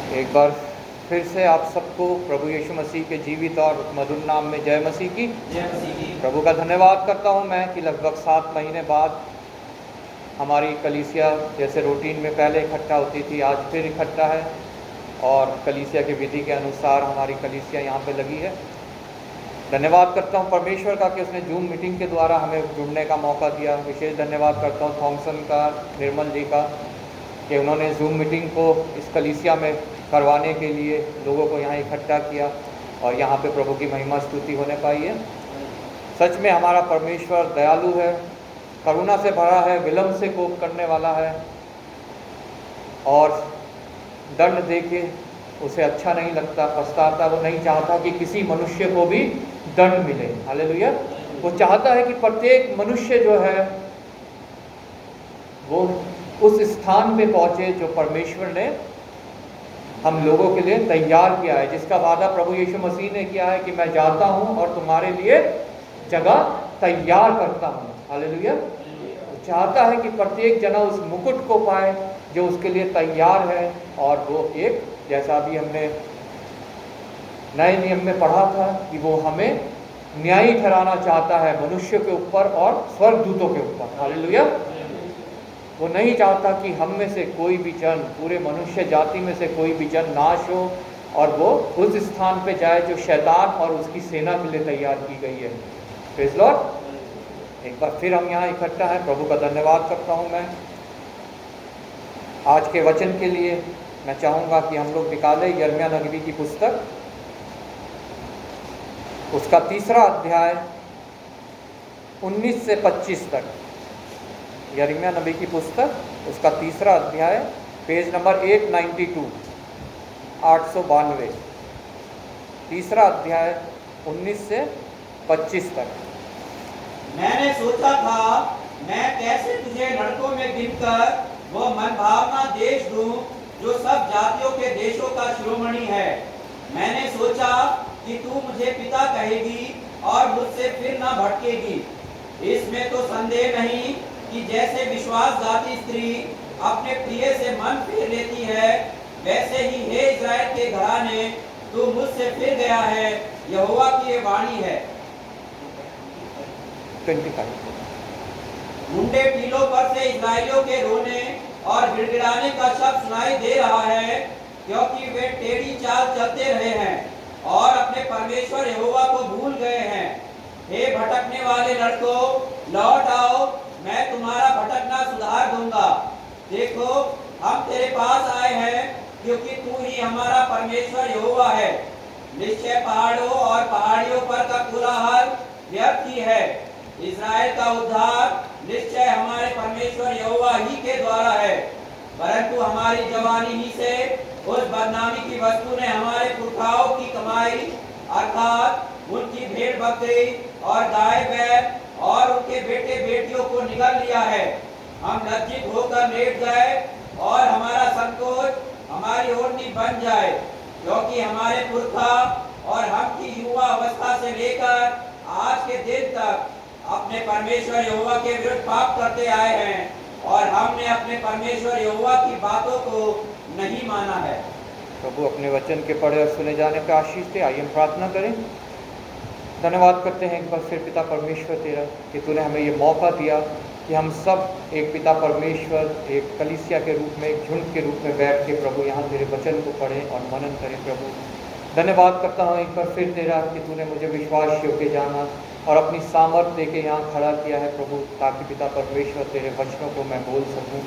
एक बार फिर से आप सबको प्रभु यीशु मसीह के जीवित और मधुर नाम में जय मसीह की। प्रभु का धन्यवाद करता हूं मैं कि लगभग 7 महीने बाद हमारी कलीसिया जैसे रूटीन में पहले इकट्ठा होती थी, आज फिर इकट्ठा है और कलीसिया की विधि के अनुसार हमारी कलीसिया यहाँ पे लगी है। धन्यवाद करता हूँ परमेश्वर का कि उसने जूम मीटिंग के द्वारा हमें जुड़ने का मौका दिया। विशेष धन्यवाद करता हूँ थॉमसन का, निर्मल जी का, कि उन्होंने जूम मीटिंग को इस कलीसिया में करवाने के लिए लोगों को यहाँ इकट्ठा किया और यहाँ पे प्रभु की महिमा स्तुति होने पाई है। सच में हमारा परमेश्वर दयालु है, करुणा से भरा है, विलम्ब से कोप करने वाला है और दंड देके उसे अच्छा नहीं लगता, पछताता। वो नहीं चाहता कि किसी मनुष्य को भी दंड मिले। हालेलुया। वो चाहता है कि प्रत्येक मनुष्य जो है वो उस स्थान पे पहुंचे जो परमेश्वर ने हम लोगों के लिए तैयार किया है, जिसका वादा प्रभु यीशु मसीह ने किया है कि मैं जाता हूं और तुम्हारे लिए जगह तैयार करता हूं। हालेलुया। चाहता है कि प्रत्येक जना उस मुकुट को पाए जो उसके लिए तैयार है। और वो एक, जैसा अभी हमने नए नियम में पढ़ा था, कि वो हमें न्यायी ठहराना चाहता है मनुष्य के ऊपर और स्वर्गदूतों के ऊपर। हालेलुया। वो नहीं चाहता कि हम में से कोई भी जन, पूरे मनुष्य जाति में से कोई भी जन नाश हो और वो उस स्थान पे जाए जो शैतान और उसकी सेना के लिए तैयार की गई है। Praise Lord. एक बार फिर हम यहाँ इकट्ठा हैं। प्रभु का धन्यवाद करता हूँ मैं। आज के वचन के लिए मैं चाहूँगा कि हम लोग निकालें यिर्मयाह नबी की पुस्तक, उसका 3रा अध्याय 19 से 25 तक। यिर्मयाह नबी की पुस्तक, उसका 3रा अध्याय, पेज नंबर 892, 892, 3रा अध्याय 19 से 25 तक। मैंने सोचा था मैं कैसे तुझे लड़कों में गिनकर वो मनभावना देश दूं जो सब जातियों के देशों का शिरोमणि है। मैंने सोचा कि तू मुझे पिता कहेगी और मुझसे फिर न भटकेगी। इसमें तो संदेह नहीं कि जैसे विश्वासघाती स्त्री अपने प्रिय से मन फेर लेती है, वैसे ही हे इस्राएल के घराने, तू मुझसे फिर गया है। यहोवा की ये वाणी है। 25। मुंडे टीलों पर से इस्राएलियों के रोने और गिड़गिड़ाने का शब्द सुनाई दे रहा है, क्योंकि वे टेढ़ी चाल चलते रहे हैं और अपने परमेश्वर यहोवा को भूल गए हैं। हे भटकने वाले लड़कों, लौट आओ, मैं तुम्हारा भटकना सुधार दूंगा। देखो, हम तेरे पास आए हैं, क्योंकि तू ही हमारा परमेश्वर यहोवा है। निश्चय पहाड़ों और पहाड़ियों पर का कोलाहल व्यर्थ ही है। इस्राएल का उद्धार निश्चय हमारे परमेश्वर यहोवा ही के द्वारा है। परंतु हमारी जवानी ही से उस बदनामी की वस्तु ने हमारे पुरखाओं की कमाई अर्थात उनकी भेड़ बकरी और गाय बैल और उनके बेटे बेटियों को निगल लिया है। हम लज्जित होकर लेट जाए और हमारा संकोच हमारी ओढ़नी बन जाए, क्योंकि हमारे पुरखा और हम की युवा अवस्था से लेकर आज के दिन तक अपने परमेश्वर यहोवा के विरुद्ध पाप करते आए हैं और हमने अपने परमेश्वर यहोवा की बातों को नहीं माना है। प्रभु अपने वचन के पढ़े और सुने जाने पर आशीष दे। आइए हम प्रार्थना करें। धन्यवाद करते हैं एक बार फिर पिता परमेश्वर तेरा कि तूने हमें ये मौका दिया कि हम सब एक पिता परमेश्वर, एक कलीसिया के रूप में, एक झुंड के रूप में बैठ के प्रभु यहाँ तेरे वचन को पढ़ें और मनन करें। प्रभु धन्यवाद करता हूँ एक बार फिर तेरा कि तूने मुझे विश्वास योग्य जाना और अपनी सामर्थ देके यहाँ खड़ा किया है प्रभु, ताकि पिता परमेश्वर तेरे वचनों को मैं बोल सकूँ।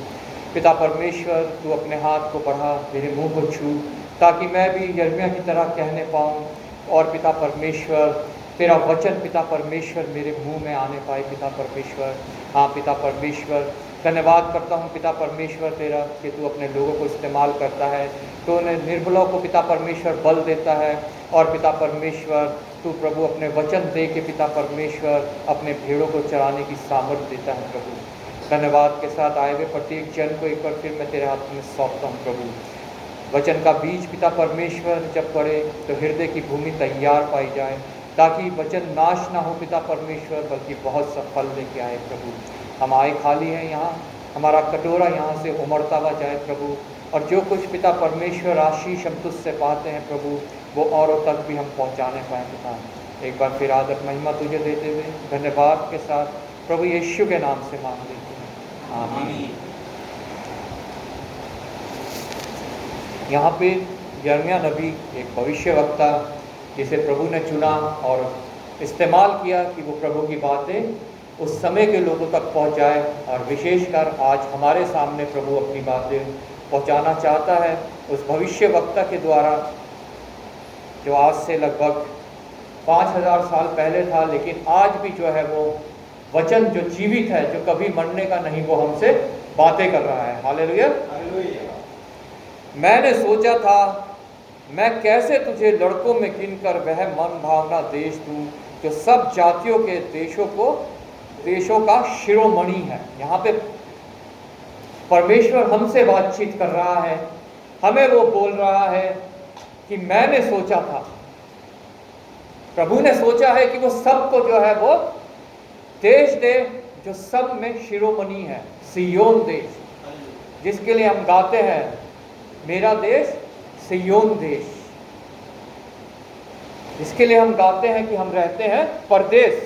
पिता परमेश्वर तू अपने हाथ को बढ़ा, मेरे मुंह को छू, ताकि मैं भी यिर्मयाह की तरह कहने पाऊँ और पिता परमेश्वर तेरा वचन पिता परमेश्वर मेरे मुंह में आने पाए। पिता परमेश्वर, हाँ पिता परमेश्वर, धन्यवाद करता हूँ पिता परमेश्वर तेरा कि तू अपने लोगों को इस्तेमाल करता है। तो उन्हें निर्बलों को पिता परमेश्वर बल देता है और पिता परमेश्वर तू प्रभु अपने वचन दे के पिता परमेश्वर अपने भेड़ों को चराने की सामर्थ्य देता है। प्रभु धन्यवाद के साथ आए हुए प्रत्येक जन को एक बार फिर मैं तेरे हाथ में सौंपता हूँ। प्रभु वचन का बीज पिता परमेश्वर जब पड़े तो हृदय की भूमि तैयार पाई जाए, ताकि वचन नाश ना हो पिता परमेश्वर, बल्कि बहुत सा फल लेके आए। प्रभु हम आए खाली हैं यहाँ, हमारा कटोरा यहाँ से उमड़ता हुआ जाए प्रभु, और जो कुछ पिता परमेश्वर आशीष हम तुझसे पाते हैं प्रभु, वो औरों तक भी हम पहुँचाने पाएँ पिता। एक बार फिर आदर महिमा तुझे देते हुए धन्यवाद के साथ प्रभु यीशु के नाम से मांग लेते हैं, आमीन। यहाँ पे यिर्मयाह नबी एक भविष्यवक्ता जिसे प्रभु ने चुना और इस्तेमाल किया कि वो प्रभु की बातें उस समय के लोगों तक पहुँचाए, और विशेषकर आज हमारे सामने प्रभु अपनी बातें पहुँचाना चाहता है उस भविष्यवक्ता के द्वारा, जो आज से लगभग 5000 साल पहले था, लेकिन आज भी जो है वो वचन जो जीवित है, जो कभी मरने का नहीं, वो हमसे बातें कर रहा है। हालेलुया। मैंने सोचा था मैं कैसे तुझे लड़कों में गिनकर वह मन भावना देश दूं जो सब जातियों के देशों का शिरोमणि है। यहाँ पे परमेश्वर हमसे बातचीत कर रहा है, हमें वो बोल रहा है कि मैंने सोचा था, प्रभु ने सोचा है कि वो सबको जो है वो देश दे जो सब में शिरोमणि है, सिय्योन देश, जिसके लिए हम गाते हैं मेरा देश सिय्योन देश, जिसके लिए हम गाते हैं कि हम रहते हैं परदेश,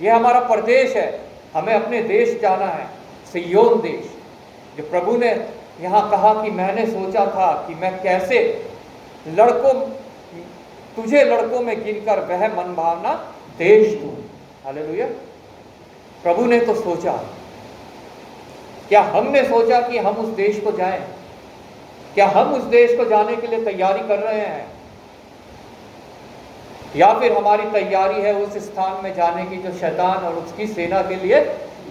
ये हमारा परदेश है, हमें अपने देश जाना है, सिय्योन देश। जो प्रभु ने यहाँ कहा कि मैंने सोचा था कि मैं कैसे तुझे लड़कों में गिनकर वह मन भावना देश दूं। हालेलुया। प्रभु ने तो सोचा, क्या हमने सोचा कि हम उस देश को जाएं? क्या हम उस देश को जाने के लिए तैयारी कर रहे हैं, या फिर हमारी तैयारी है उस स्थान में जाने की जो शैतान और उसकी सेना के लिए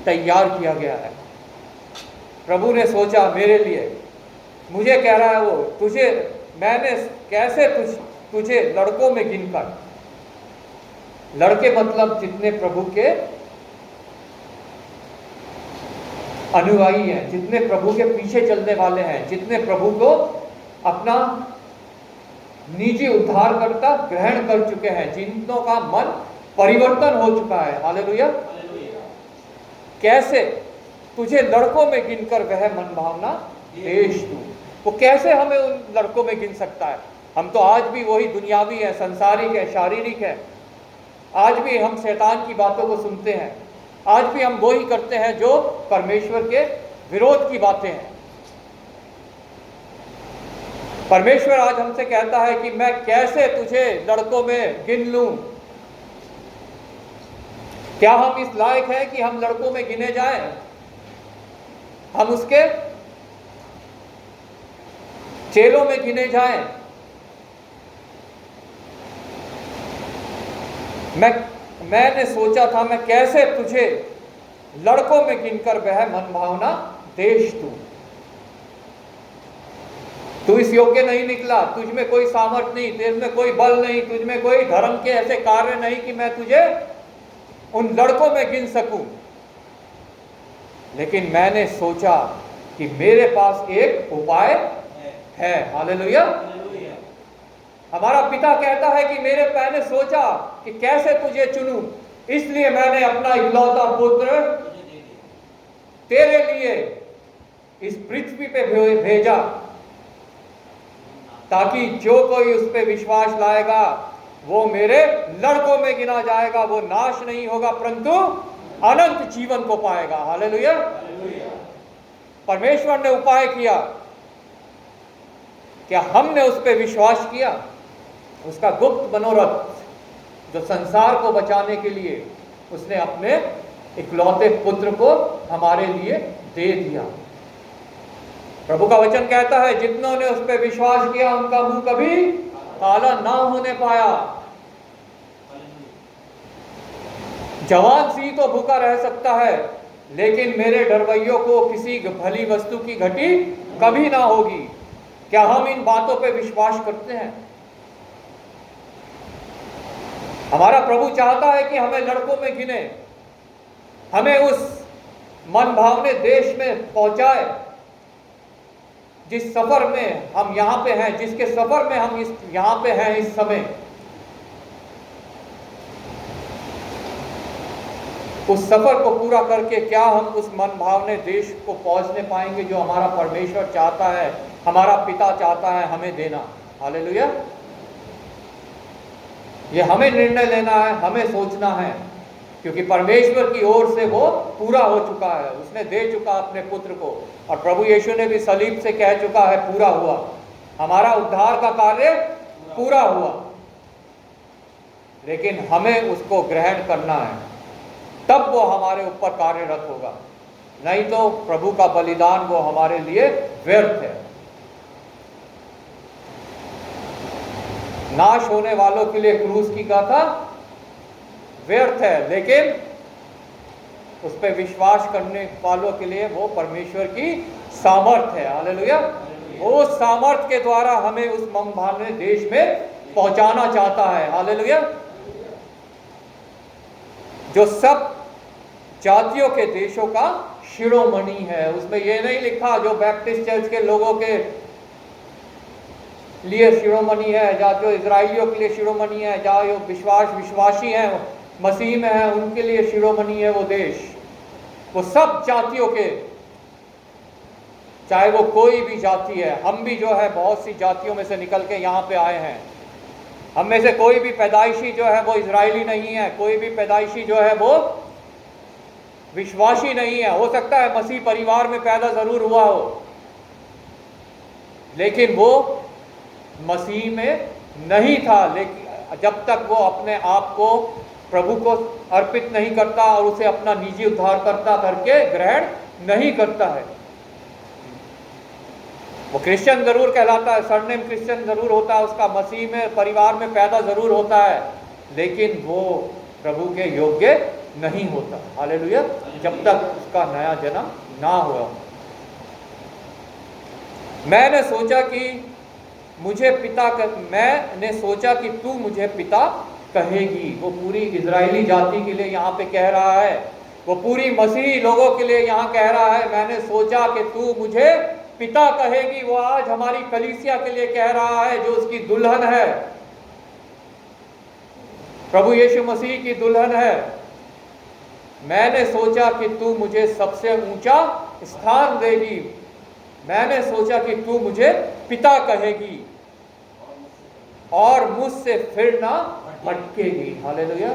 तैयार किया गया है? प्रभु ने सोचा मेरे लिए, मुझे कह रहा है वो मैंने कैसे तुझे लड़कों में गिनकर, लड़के मतलब जितने प्रभु के अनुयायी हैं, जितने प्रभु के पीछे चलने वाले हैं, जितने प्रभु को अपना निजी उद्धारकर्ता ग्रहण कर चुके हैं, जिनों का मन परिवर्तन हो चुका है। हालेलुया। कैसे तुझे लड़कों में गिनकर वह मन भावना देश दूं। वो कैसे हमें उन लड़कों में गिन सकता है? हम तो आज भी वही दुनियावी है, संसारिक है, शारीरिक है। आज भी हम शैतान की बातों को सुनते हैं, आज भी हम वही करते हैं जो परमेश्वर के विरोध की बातें हैं। परमेश्वर आज हमसे कहता है कि मैं कैसे तुझे लड़कों में गिन लूं। क्या हम इस लायक हैं कि हम लड़कों में गिने जाएं? हम उसके चेलों में गिने जाएं? मैंने सोचा था मैं कैसे तुझे लड़कों में गिनकर वह मन भावना देश दूं। तू इस योग्य नहीं निकला, तुझ में कोई सामर्थ नहीं, तेरे में कोई बल नहीं, तुझ में कोई धर्म के ऐसे कार्य नहीं कि मैं तुझे उन लड़कों में गिन सकूं। लेकिन मैंने सोचा कि मेरे पास एक उपाय है। हालेलुया। हमारा पिता कहता है कि मैंने सोचा कि कैसे तुझे चुनूं, इसलिए मैंने अपना इकलौता पुत्र तेरे लिए इस पृथ्वी पे भेजा, ताकि जो कोई उस पे विश्वास लाएगा वो मेरे लड़कों में गिना जाएगा, वो नाश नहीं होगा परंतु अनंत जीवन को पाएगा। हालेलुया। परमेश्वर ने उपाय किया, क्या हमने उस पे विश्वास किया? उसका गुप्त मनोरथ जो संसार को बचाने के लिए उसने अपने इकलौते पुत्र को हमारे लिए दे दिया। प्रभु का वचन कहता है जितनों ने उस पे विश्वास किया उनका मुंह कभी काला ना होने पाया। जवान सी तो भूखा रह सकता है, लेकिन मेरे डरवैयों को किसी भली वस्तु की घटी कभी ना होगी। क्या हम इन बातों पे विश्वास करते हैं? हमारा प्रभु चाहता है कि हमें लड़कों में गिने, हमें उस मन भावने देश में पहुंचाए जिस सफर में हम यहाँ पे हैं, जिसके सफर में हम यहाँ पे हैं इस समय। उस सफर को पूरा करके क्या हम उस मन भावने देश को पहुंचने पाएंगे जो हमारा परमेश्वर चाहता है, हमारा पिता चाहता है हमें देना। हालेलुया। ये हमें निर्णय लेना है, हमें सोचना है, क्योंकि परमेश्वर की ओर से वो पूरा हो चुका है, उसने दे चुका अपने पुत्र को। और प्रभु यीशु ने भी सलीब से कह चुका है पूरा हुआ, हमारा उद्धार का कार्य पूरा हुआ। लेकिन हमें उसको ग्रहण करना है, तब वो हमारे ऊपर कार्यरत होगा, नहीं तो प्रभु का बलिदान वो हमारे लिए व्यर्थ है। नाश होने वालों के लिए क्रूस की गाथा व्यर्थ है, लेकिन उस पर विश्वास करने वालों के लिए वो परमेश्वर की सामर्थ है। हालेलुया। वो सामर्थ के द्वारा हमें उस मनभावने देश में पहुंचाना चाहता है। हालेलुया। जो सब जातियों के देशों का शिरोमणि है। उसमें ये नहीं लिखा जो बैप्टिस्ट चर्च के लोगों के लिए शिरोमणि है, या जो इजराइलियों के लिए शिरोमणि है, या जो विश्वासी हैं, मसीह में है, उनके लिए शिरोमणि है वो देश। वो सब जातियों के, चाहे वो कोई भी जाति है। हम भी जो है बहुत सी जातियों में से निकल के यहाँ पे आए हैं। हम में से कोई भी पैदाइशी जो है वो इजरायली नहीं है, कोई भी पैदाइशी जो है वो विश्वासी नहीं है। हो सकता है मसीह परिवार में पैदा जरूर हुआ हो, लेकिन वो मसीह में नहीं था। लेकिन जब तक वो अपने आप को प्रभु को अर्पित नहीं करता और उसे अपना निजी उद्धारकर्ता करके ग्रहण नहीं करता है, वो क्रिश्चियन जरूर कहलाता है, सरनेम क्रिश्चियन जरूर होता है उसका, मसीह में परिवार में पैदा जरूर होता है, लेकिन वो प्रभु के योग्य नहीं होता। हालेलुया। जब तक उसका नया जन्म ना हुआ। मैंने सोचा कि तू मुझे पिता कहेगी। वो पूरी इजरायली जाति के लिए यहाँ पे कह रहा है, वो पूरी मसीही लोगों के लिए यहाँ कह रहा है, मैंने सोचा कि तू मुझे पिता कहेगी। वो आज हमारी कलीसिया के लिए कह रहा है जो उसकी दुल्हन है, प्रभु यीशु मसीह की दुल्हन है। मैंने सोचा कि तू मुझे सबसे ऊंचा स्थान देगी, मैंने सोचा कि तू मुझे पिता कहेगी और मुझसे फिर ना भटकेगी। हालेलुया।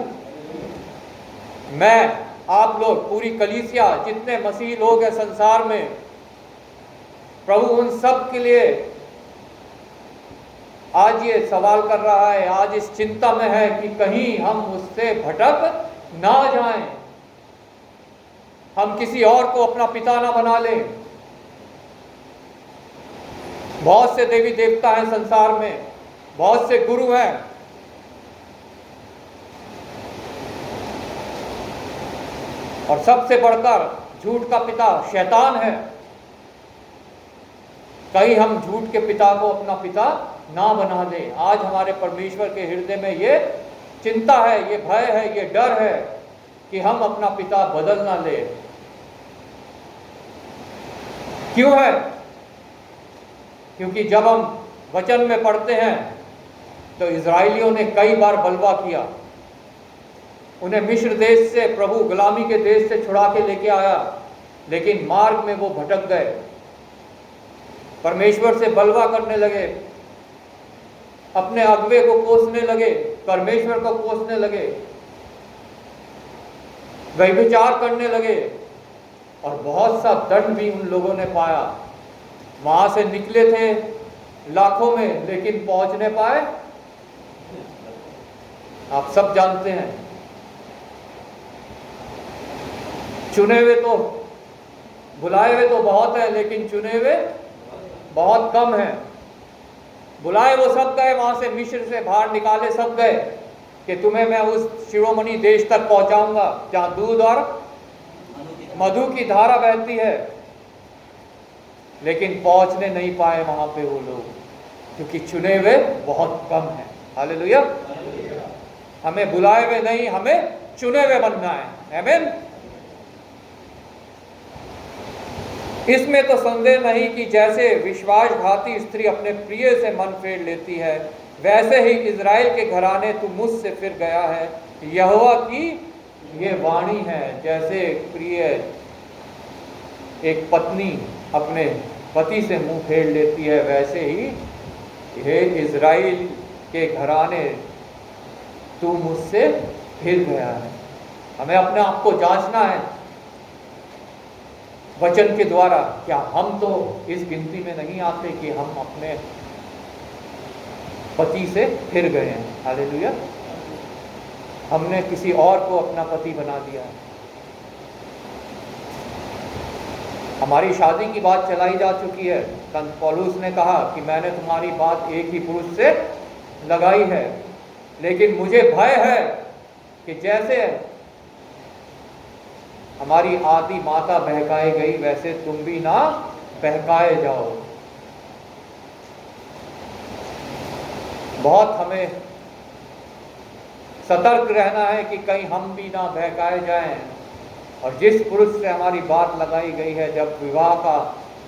मैं, आप लोग, पूरी कलीसिया, जितने मसीही लोग हैं संसार में, प्रभु उन सब के लिए आज ये सवाल कर रहा है, आज इस चिंता में है कि कहीं हम उससे भटक ना जाएं, हम किसी और को अपना पिता ना बना लें। बहुत से देवी देवता हैं संसार में, बहुत से गुरु हैं, और सबसे बढ़कर झूठ का पिता शैतान है। कहीं हम झूठ के पिता को अपना पिता ना बना दें। आज हमारे परमेश्वर के हृदय में ये चिंता है, ये भय है, ये डर है कि हम अपना पिता बदल ना ले। क्यों है? क्योंकि जब हम वचन में पढ़ते हैं तो इजराइलियों ने कई बार बलवा किया, उन्हें मिस्र देश से, प्रभु गुलामी के देश से छुड़ा के लेके आया, लेकिन मार्ग में वो भटक गए, परमेश्वर से बलवा करने लगे, अपने अगुवे को कोसने लगे, परमेश्वर को कोसने लगे, व्यभिचार करने लगे, और बहुत सा दंड भी उन लोगों ने पाया। वहां से निकले थे लाखों में, लेकिन पहुंच नहीं पाए। आप सब जानते हैं, चुने हुए तो, बुलाए हुए तो बहुत है, लेकिन चुने हुए बहुत कम हैं। बुलाए वो सब गए, वहां से मिस्र से बाहर निकाले सब गए कि तुम्हें मैं उस शिरोमणि देश तक पहुंचाऊंगा जहां दूध और मधु की धारा बहती है, लेकिन पहुंचने नहीं पाए वहां पे वो लोग, क्योंकि चुने हुए बहुत कम हैं। हालेलुया। हमें बुलाए हुए नहीं, हमें चुने हुए बनना है। आमीन। इसमें तो संदेह नहीं कि जैसे विश्वासघाती स्त्री अपने प्रिय से मन फेर लेती है, वैसे ही इजराइल के घराने तू मुझसे फिर गया है। यहोवा की ये वाणी है, जैसे प्रिय एक पत्नी अपने पति से मुंह फेर लेती है, वैसे ही हे इज़राइल के घराने, तू मुझसे फिर गया है। हमें अपने आप को जांचना है वचन के द्वारा। क्या हम तो इस गिनती में नहीं आते कि हम अपने पति से फिर गए हैं? हालेलुया। हमने किसी और को अपना पति बना दिया है। हमारी शादी की बात चलाई जा चुकी है। संत पौलुस ने कहा कि मैंने तुम्हारी बात एक ही पुरुष से लगाई है, लेकिन मुझे भय है कि जैसे हमारी आदि माता बहकाई गई, वैसे तुम भी ना बहकाए जाओ। बहुत हमें सतर्क रहना है कि कहीं हम भी ना बहकाए जाएं, और जिस पुरुष से हमारी बात लगाई गई है, जब विवाह का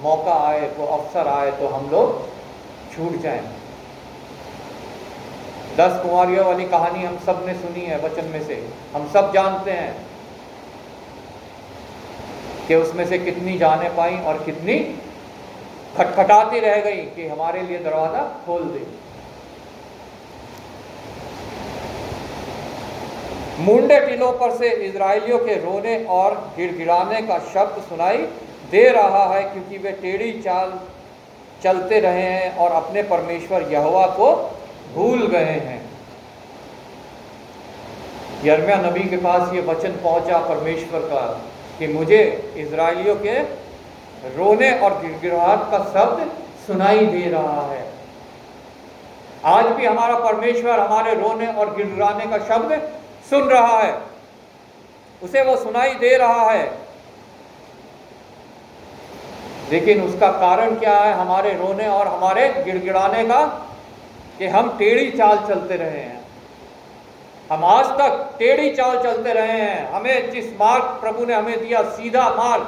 मौका आए, तो अवसर आए, तो हम लोग छूट जाएं। 10 कुंवारियों वाली कहानी हम सब ने सुनी है वचन में से। हम सब जानते हैं कि उसमें से कितनी जाने पाई और कितनी खटखटाती रह गई कि हमारे लिए दरवाजा खोल दे। मुंडे टीलों पर से इजराइलियों के रोने और गिड़गिड़ाने का शब्द सुनाई दे रहा है, क्योंकि वे टेढ़ी चाल चलते रहे हैं और अपने परमेश्वर यहोवा को भूल गए हैं। यिर्मयाह नबी के पास ये वचन पहुंचा परमेश्वर का कि मुझे इजराइलियों के रोने और गिड़गिड़ाहट का शब्द सुनाई दे रहा है। आज भी हमारा परमेश्वर हमारे रोने और गिड़गिड़ाने का शब्द सुन रहा है, उसे वो सुनाई दे रहा है। लेकिन उसका कारण क्या है हमारे रोने और हमारे गिड़गिड़ाने का? कि हम टेढ़ी चाल चलते रहे हैं। हम आज तक टेढ़ी चाल चलते रहे हैं। हमें जिस मार्ग प्रभु ने हमें दिया, सीधा मार्ग,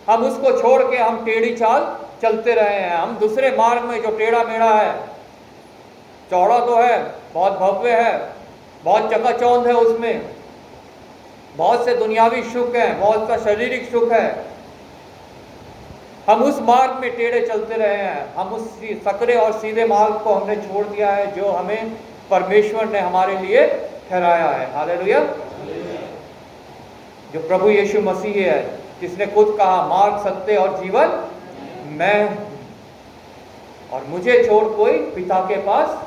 हम उसको छोड़ के हम टेढ़ी चाल चलते रहे हैं। हम दूसरे मार्ग में जो टेढ़ा मेढ़ा है, चौड़ा तो है, बहुत भव्य है, बहुत चकाचौंध है, उसमें बहुत से दुनियावी सुख हैं, बहुत सा शारीरिक सुख है, हम उस मार्ग में टेढ़े चलते रहे हैं। हम उस सकरे और सीधे मार्ग को हमने छोड़ दिया है जो हमें परमेश्वर ने हमारे लिए ठहराया है। हालेलुया। जो प्रभु यीशु मसीह है, जिसने खुद कहा मार्ग, सत्य और जीवन मैं हूं, और मुझे छोड़ कोई पिता के पास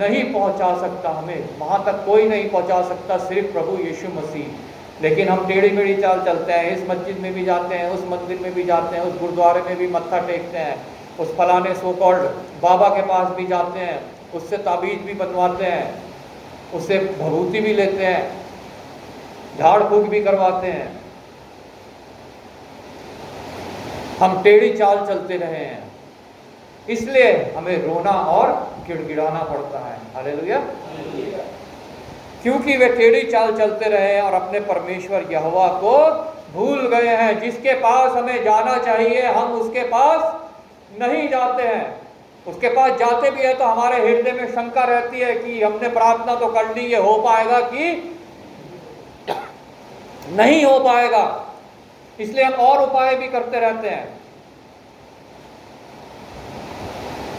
नहीं पहुंचा सकता। हमें वहां तक कोई नहीं पहुंचा सकता, सिर्फ प्रभु यीशु मसीह। लेकिन हम टेढ़ी मेढ़ी चाल चलते हैं। इस मस्जिद में भी जाते हैं, उस मंदिर में भी जाते हैं, उस गुरुद्वारे में भी मत्था टेकते हैं, उस फलाने सो कॉल्ड बाबा के पास भी जाते हैं, उससे ताबीज भी बनवाते हैं, उससे भभूति भी लेते हैं, झाड़ फूक भी करवाते हैं। हम टेढ़ी चाल चलते रहे हैं, इसलिए हमें रोना और गिड़गिड़ाना पड़ता है। हालेलुया। क्योंकि वे टेढ़ी चाल चलते रहे और अपने परमेश्वर यहोवा को भूल गए हैं। जिसके पास हमें जाना चाहिए, हम उसके पास नहीं जाते हैं। उसके पास जाते भी है तो हमारे हृदय में शंका रहती है कि हमने प्रार्थना तो कर ली, ये हो पाएगा कि नहीं हो पाएगा। इसलिए हम और उपाय भी करते रहते हैं।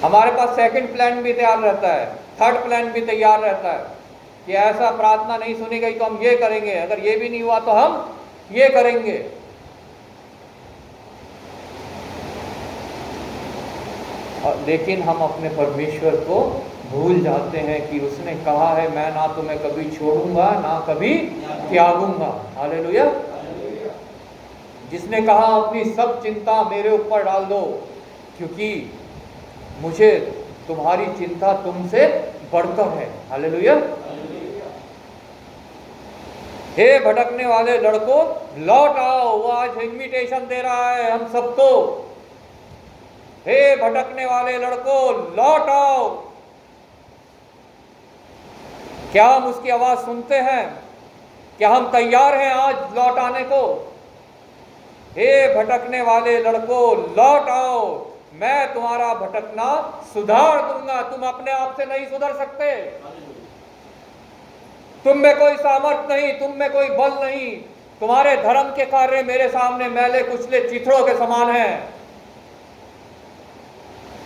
हमारे पास सेकंड प्लान भी तैयार रहता है, थर्ड प्लान भी तैयार रहता है कि ऐसा प्रार्थना नहीं सुनी गई तो हम ये करेंगे, अगर ये भी नहीं हुआ तो हम ये करेंगे। लेकिन हम अपने परमेश्वर को भूल जाते हैं कि उसने कहा है मैं ना तुम्हें कभी छोड़ूंगा ना कभी त्यागूंगा। हालेलुया। जिसने कहा अपनी सब चिंता मेरे ऊपर डाल दो, क्योंकि मुझे तुम्हारी चिंता तुमसे बढ़कर है। हालेलुया। हे भटकने वाले लड़कों, लौट आओ। वो आज इन्विटेशन दे रहा है हम सबको। हे भटकने वाले लड़कों, लौट आओ। क्या हम उसकी आवाज सुनते हैं? क्या हम तैयार हैं आज लौट आने को? हे भटकने वाले लड़कों, लौट आओ, मैं तुम्हारा भटकना सुधार दूंगा। तुम अपने आप से नहीं सुधर सकते। तुम में कोई सामर्थ नहीं, तुम में कोई बल नहीं, तुम्हारे धर्म के कार्य मेरे सामने मैले कुचले चिथड़ों के समान है।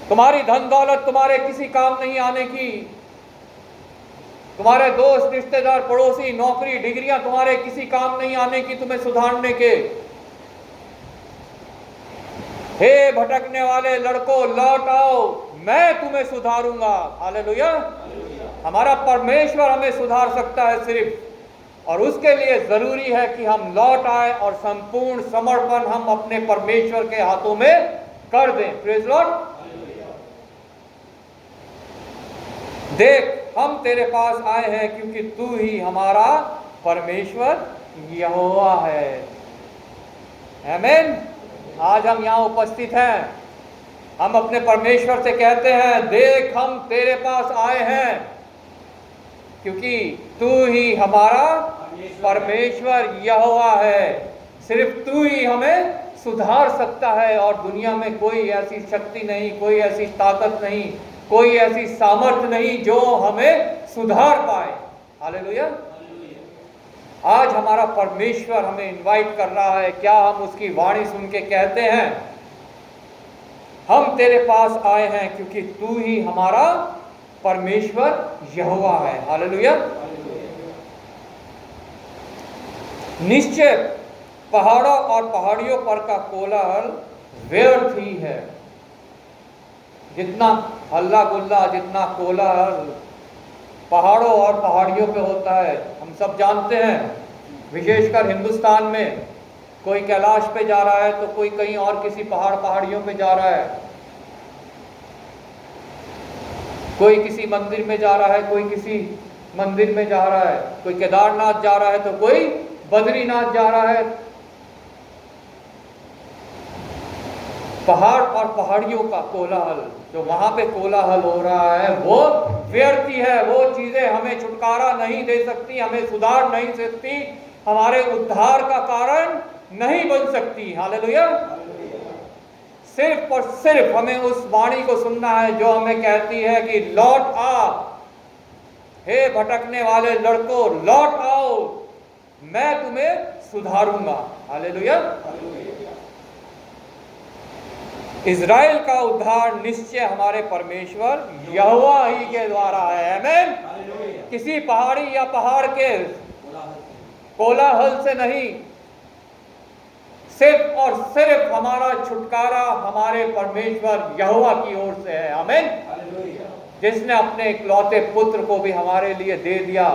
तुम्हारी धन दौलत तुम्हारे किसी काम नहीं आने की, तुम्हारे दोस्त रिश्तेदार पड़ोसी नौकरी डिग्रियां तुम्हारे किसी काम नहीं आने की तुम्हें सुधारने के। हे भटकने वाले लड़कों, लौट आओ, मैं तुम्हें सुधारूंगा। हालेलुया। हमारा परमेश्वर हमें सुधार सकता है सिर्फ, और उसके लिए जरूरी है कि हम लौट आए और संपूर्ण समर्पण हम अपने परमेश्वर के हाथों में कर दें। Praise Lord. देख, हम तेरे पास आए हैं क्योंकि तू ही हमारा परमेश्वर यहोवा है। आमीन। आज हम यहाँ उपस्थित हैं, हम अपने परमेश्वर से कहते हैं, देख हम तेरे पास आए हैं क्योंकि तू ही हमारा परमेश्वर यहोवा है। सिर्फ तू ही हमें सुधार सकता है, और दुनिया में कोई ऐसी शक्ति नहीं, कोई ऐसी ताकत नहीं, कोई ऐसी सामर्थ नहीं जो हमें सुधार पाए। हालेलुया। आज हमारा परमेश्वर हमें इनवाइट कर रहा है। क्या हम उसकी वाणी सुन के कहते हैं, हम तेरे पास आए हैं क्योंकि तू ही हमारा परमेश्वर यहोवा है। हालेलुया। निश्चय पहाड़ों और पहाड़ियों पर का कोलाहल व्यर्थ ही है। जितना हल्ला गुल्ला, जितना कोलाहल पहाड़ों और पहाड़ियों पे होता है, हम सब जानते हैं। विशेषकर हिंदुस्तान में कोई कैलाश पे जा रहा है तो कोई कहीं और किसी पहाड़ियों पे जा रहा है, कोई किसी मंदिर में जा रहा है, कोई किसी मंदिर में जा रहा है, कोई केदारनाथ जा रहा है तो कोई बद्रीनाथ जा रहा है। पहाड़ और पहाड़ियों का कोलाहल, जो वहां पे कोलाहल हो रहा है, वो व्यर्थ ही है। वो चीजें हमें छुटकारा नहीं दे सकती, हमें सुधार नहीं सकती, हमारे उद्धार का कारण नहीं बन सकती। हालेलुया। सिर्फ और सिर्फ हमें उस वाणी को सुनना है जो हमें कहती है कि लौट आ, हे भटकने वाले लड़कों, लौट आओ, मैं तुम्हें सुधारूंगा। हालेलुया। इज़राइल का उद्धार निश्चय हमारे परमेश्वर यहोवा ही के द्वारा है। आमीन। किसी पहाड़ी या पहाड़ के कोलाहल से नहीं, सिर्फ और सिर्फ हमारा छुटकारा हमारे परमेश्वर यहोवा की ओर से है। आमीन। जिसने अपने इकलौते पुत्र को भी हमारे लिए दे दिया,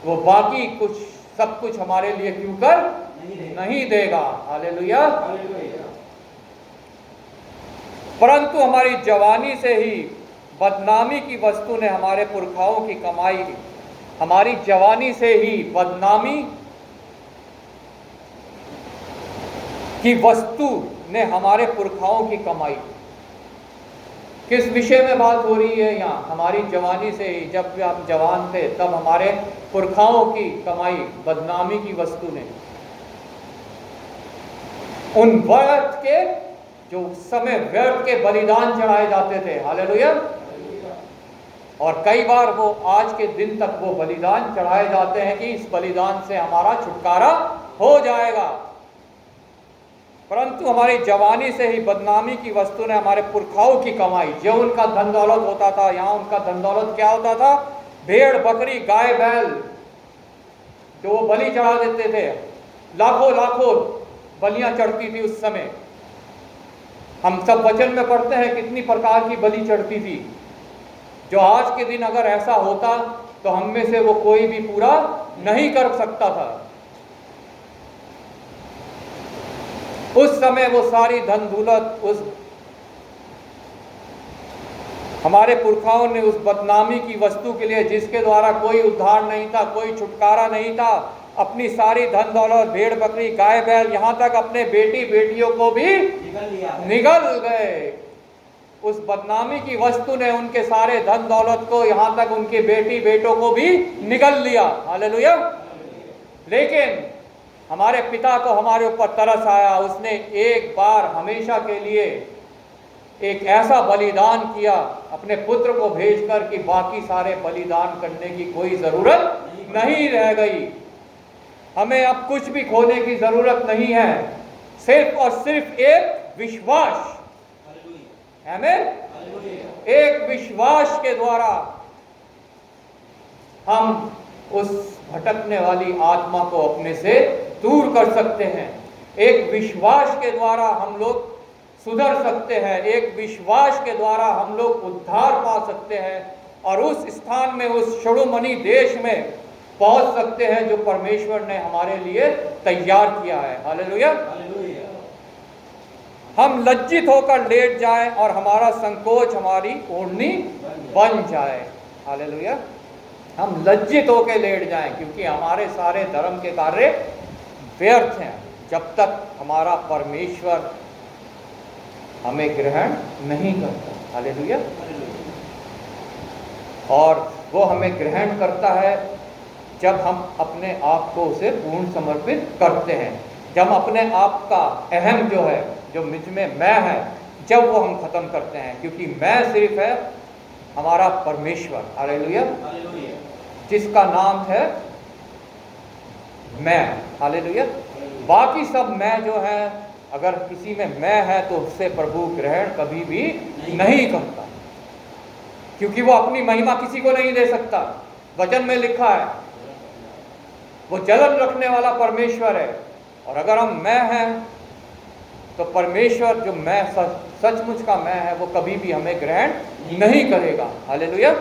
वो बाकी कुछ सब कुछ हमारे लिए क्यों कर नहीं देगा। हालेलुया। परंतु हमारी जवानी से ही बदनामी की वस्तु ने हमारे पुरखाओं की कमाई, हमारी जवानी से ही बदनामी की वस्तु ने हमारे पुरखाओं की कमाई। किस विषय में बात हो रही है यहाँ? हमारी जवानी से ही, जब हम जवान थे तब हमारे पुरखाओं की कमाई, बदनामी की वस्तु ने, उन व्यर्थ के, जो उस समय व्यर्थ के बलिदान चढ़ाए जाते थे। हालेलुया। और कई बार वो आज के दिन तक वो बलिदान चढ़ाए जाते हैं कि इस बलिदान से हमारा छुटकारा हो जाएगा। परंतु हमारी जवानी से ही बदनामी की वस्तु ने हमारे पुरखाओं की कमाई, जो उनका धन दौलत होता था, यहाँ उनका धन दौलत क्या होता था? भेड़ बकरी गाय बैल, जो वो बलि चढ़ा देते थे। लाखों लाखों बलियां चढ़ती थी उस समय। हम सब वचन में पढ़ते हैं कितनी प्रकार की बलि चढ़ती थी, जो आज के दिन अगर ऐसा होता तो हम में से वो कोई भी पूरा नहीं कर सकता था। उस समय वो सारी धन दौलत, उस हमारे पुरखाओं ने उस बदनामी की वस्तु के लिए, जिसके द्वारा कोई उद्धार नहीं था, कोई छुटकारा नहीं था, अपनी सारी धन दौलत, भेड़ बकरी गाय बैल, यहाँ तक अपने बेटी बेटियों को भी निगल गए। उस बदनामी की वस्तु ने उनके सारे धन दौलत को, यहाँ तक उनके बेटी बेटों को भी निगल लिया। हालेलुया। लेकिन हमारे पिता को हमारे ऊपर तरस आया, उसने एक बार हमेशा के लिए एक ऐसा बलिदान किया अपने पुत्र को भेजकर कि बाकी सारे बलिदान करने की कोई ज़रूरत नहीं रह गई। हमें अब कुछ भी खोने की ज़रूरत नहीं है, सिर्फ और सिर्फ एक विश्वास, आमीन, एक विश्वास के द्वारा हम उस भटकने वाली आत्मा को अपने से दूर कर सकते हैं। एक विश्वास के द्वारा हम लोग सुधर सकते हैं, एक विश्वास के द्वारा हम लोग उद्धार पा सकते हैं और उस स्थान में, उस शुड़ुमणि देश में पहुंच सकते हैं जो परमेश्वर ने हमारे लिए तैयार किया है। हालेलुया। हम लज्जित होकर लेट जाएं और हमारा संकोच हमारी ओढ़नी बन जाए। हालेलुया। हम लज्जित होकर लेट जाएं क्योंकि हमारे सारे धर्म के कार्य व्यर्थ हैं जब तक हमारा परमेश्वर हमें ग्रहण नहीं करता। हालेलुया। और वो हमें ग्रहण करता है जब हम अपने आप को उसे पूर्ण समर्पित करते हैं, जब अपने आप का अहम जो है, जो मुझ में मैं है, जब वो हम खत्म करते हैं, क्योंकि मैं सिर्फ है हमारा परमेश्वर। हालेलुया। जिसका नाम है मैं। हालेलुया। बाकी सब मैं जो है, अगर किसी में मैं है तो उससे प्रभु ग्रहण कभी भी नहीं करता, क्योंकि वो अपनी महिमा किसी को नहीं दे सकता। वचन में लिखा है वो जलन रखने वाला परमेश्वर है, और अगर हम मैं हैं तो परमेश्वर जो मैं सचमुच का मैं है वो कभी भी हमें ग्रहण नहीं करेगा। हालेलुया।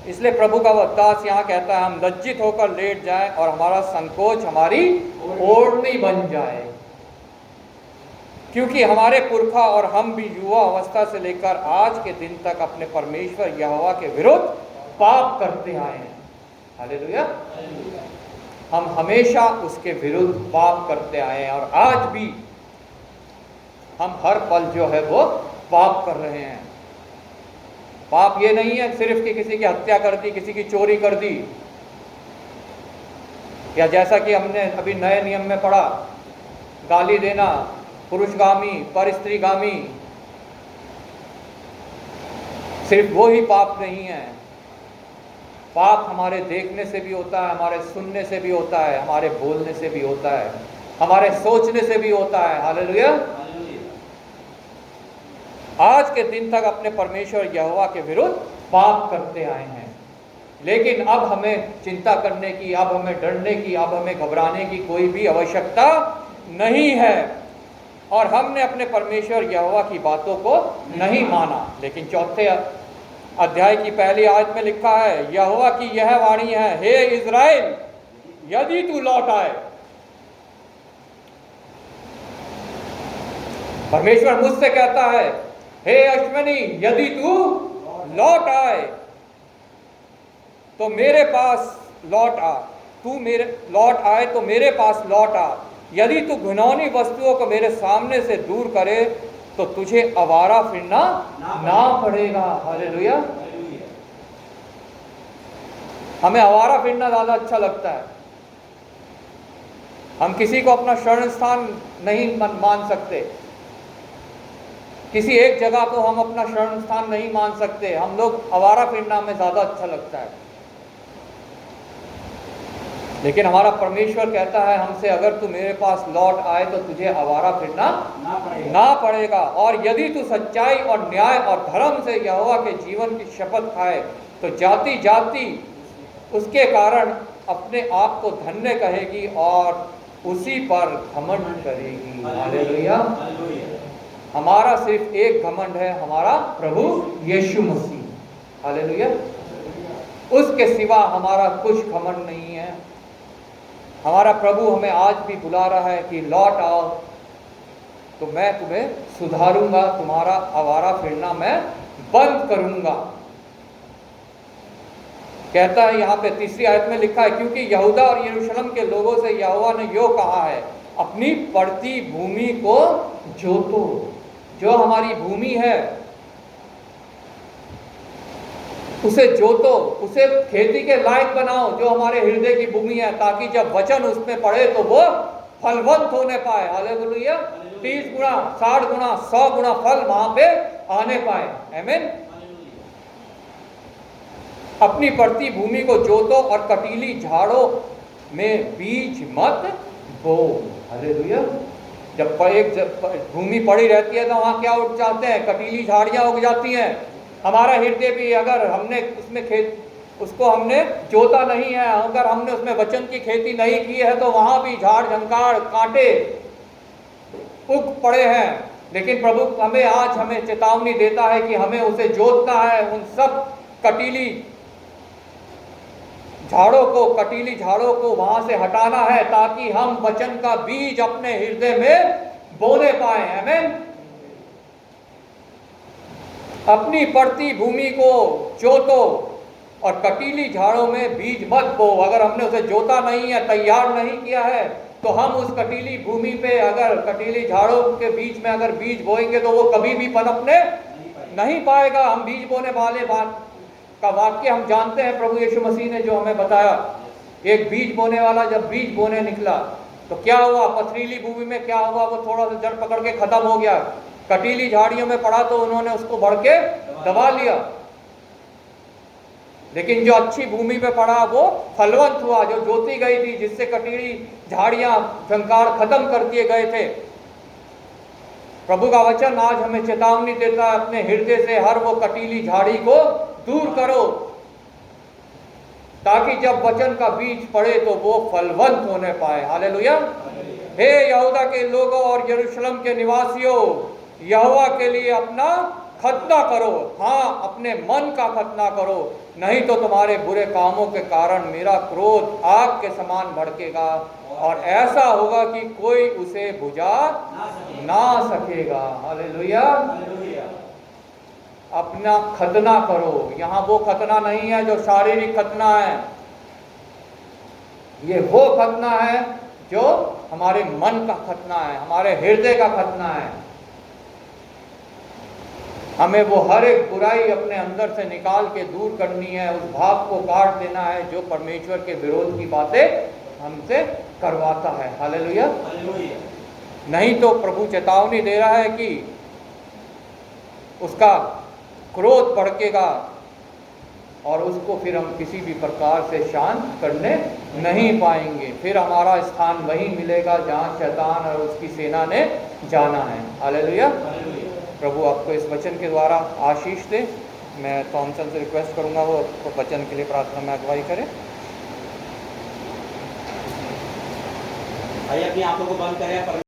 इसलिए प्रभु का वह दास यहाँ कहता है हम लज्जित होकर लेट जाएं और हमारा संकोच हमारी ओढ़नी बन जाए, क्योंकि हमारे पुरखा और हम भी युवा अवस्था से लेकर आज के दिन तक अपने परमेश्वर यहोवा के विरुद्ध पाप करते आए हैं। हालेलुया। हम हमेशा उसके विरुद्ध पाप करते आए हैं और आज भी हम हर पल जो है वो पाप कर रहे हैं। पाप ये नहीं है सिर्फ कि किसी की हत्या कर दी, किसी की चोरी कर दी, या जैसा कि हमने अभी नए नियम में पढ़ा गाली देना, पुरुषगामी पर स्त्रीगामी, सिर्फ वो ही पाप नहीं है। पाप हमारे देखने से भी होता है, हमारे सुनने से भी होता है, हमारे बोलने से भी होता है, हमारे सोचने से भी होता है। हालेलुया। आज के दिन तक अपने परमेश्वर यहोवा के विरुद्ध पाप करते आए हैं, लेकिन अब हमें चिंता करने की, अब हमें डरने की, अब हमें घबराने की कोई भी आवश्यकता नहीं है। और हमने अपने परमेश्वर यहोवा की बातों को नहीं माना, लेकिन चौथे अध्याय की पहली आयत में लिखा है यहोवा की यह वाणी है, हे इज़राइल यदि तू लौट आए। परमेश्वर मुझसे कहता है हे अश्विनी यदि तू लौट आए तो मेरे पास लौट आ, तू मेरे लौट आए तो मेरे पास लौट आ। यदि तू घिनौनी वस्तुओं को मेरे सामने से दूर करे तो तुझे आवारा फिरना ना पड़ेगा। हालेलुया। हमें आवारा फिरना ज्यादा अच्छा लगता है। हम किसी को अपना शरण स्थान नहीं मान सकते, किसी एक जगह को हम अपना शरण स्थान नहीं मान सकते। हम लोग आवारा फिरना हमें ज्यादा अच्छा लगता है, लेकिन हमारा परमेश्वर कहता है हमसे अगर तू मेरे पास लौट आए तो तुझे आवारा फिरना ना पड़ेगा। और यदि तू सच्चाई और न्याय और धर्म से यहोवा के जीवन की शपथ खाए तो जाति जाति उसके कारण अपने आप को धन्य कहेगी और उसी पर घमंड करेगी। हालेलुया। हमारा सिर्फ एक घमंड है, हमारा प्रभु यीशु मसीह। हालेलुया। उसके सिवा हमारा कुछ घमंड नहीं है। हमारा प्रभु हमें आज भी बुला रहा है कि लौट आओ तो मैं तुम्हें सुधारूंगा, तुम्हारा आवारा फिरना मैं बंद करूंगा। कहता है यहाँ पे तीसरी आयत में लिखा है क्योंकि यहूदा और यरूशलेम के लोगों से यहोवा ने यो कहा है अपनी पड़ती भूमि को जोतो। जो हमारी भूमि है उसे जोतो, उसे खेती के लायक बनाओ जो हमारे हृदय की भूमि है, ताकि जब वचन उसमें पड़े तो वो फलवंत होने पाए। हालेलुया। 30 गुना, 60 गुना, 100 गुना फल वहां पे आने पाए। आमीन। अपनी पड़ती भूमि को जोतो और कटीली झाड़ों में बीज मत बो। हालेलुया। जब भूमि पड़ी रहती है तो वहां क्या उठ जाते हैं? कटीली झाड़ियां उग जाती हैं। हमारा हृदय भी अगर हमने उसमें उसको हमने जोता नहीं है, अगर हमने उसमें वचन की खेती नहीं की है, तो वहां भी झाड़ झंकार कांटे उग पड़े हैं। लेकिन प्रभु हमें चेतावनी देता है कि हमें उसे जोतना है, उन सब कटीली झाड़ों को वहां से हटाना है, ताकि हम वचन का बीज अपने हृदय में बोने पाए। आमीन। अपनी पड़ती भूमि को जोतो और कटीली झाड़ों में बीज मत बो। अगर हमने उसे जोता नहीं है, तैयार नहीं किया है, तो हम उस कटीली भूमि पे अगर कटीली झाड़ों के बीच में अगर बीज बोएंगे तो वो कभी भी पनपने नहीं पाएगा। हम बीज बोने वाले बात का वाक्य हम जानते हैं, प्रभु यीशु मसीह ने जो हमें बताया। एक बीज बोने वाला जब बीज बोने निकला तो क्या हुआ? पथरीली भूमि में क्या हुआ? वो थोड़ा सा जड़ पकड़ के खत्म हो गया। कटीली झाड़ियों में पड़ा तो उन्होंने उसको बढ़ के दबा लिया। लेकिन जो अच्छी भूमि पे पड़ा वो फलवंत हुआ, जो जोती गई थी, जिससे कटीली झाड़ियां झंकार खत्म कर दिए गए थे। प्रभु का वचन आज हमें चेतावनी देता है, अपने हृदय से हर वो कटीली झाड़ी को दूर करो, ताकि जब वचन का बीज पड़े तो वो फलवंत होने पाए। हालेलुया। हे यहूदा के लोगों और यरूशलेम के निवासियों, यहोवा के लिए अपना खतना करो। हाँ, अपने मन का खतना करो, नहीं तो तुम्हारे बुरे कामों के कारण मेरा क्रोध आग के समान भड़केगा और ऐसा होगा कि कोई उसे बुझा ना सकेगा। हालेलुया। अपना खतना करो। यहाँ वो खतना नहीं है जो शारीरिक खतना है, ये वो खतना है जो हमारे मन का खतना है, हमारे हृदय का खतना है। हमें वो हर एक बुराई अपने अंदर से निकाल के दूर करनी है, उस भाव को काट देना है जो परमेश्वर के विरोध की बातें हमसे करवाता है। हालेलुया। नहीं तो प्रभु चेतावनी दे रहा है कि उसका क्रोध भड़केगा और उसको फिर हम किसी भी प्रकार से शांत करने नहीं पाएंगे। फिर हमारा स्थान वहीं मिलेगा जहाँ शैतान और उसकी सेना ने जाना है। हालेलुया। प्रभु आपको इस वचन के द्वारा आशीष दे। मैं थॉमसन से रिक्वेस्ट करूंगा वो वचन के लिए प्रार्थना में अगुवाई करें। आइए अपनी आंखों को बंद करें।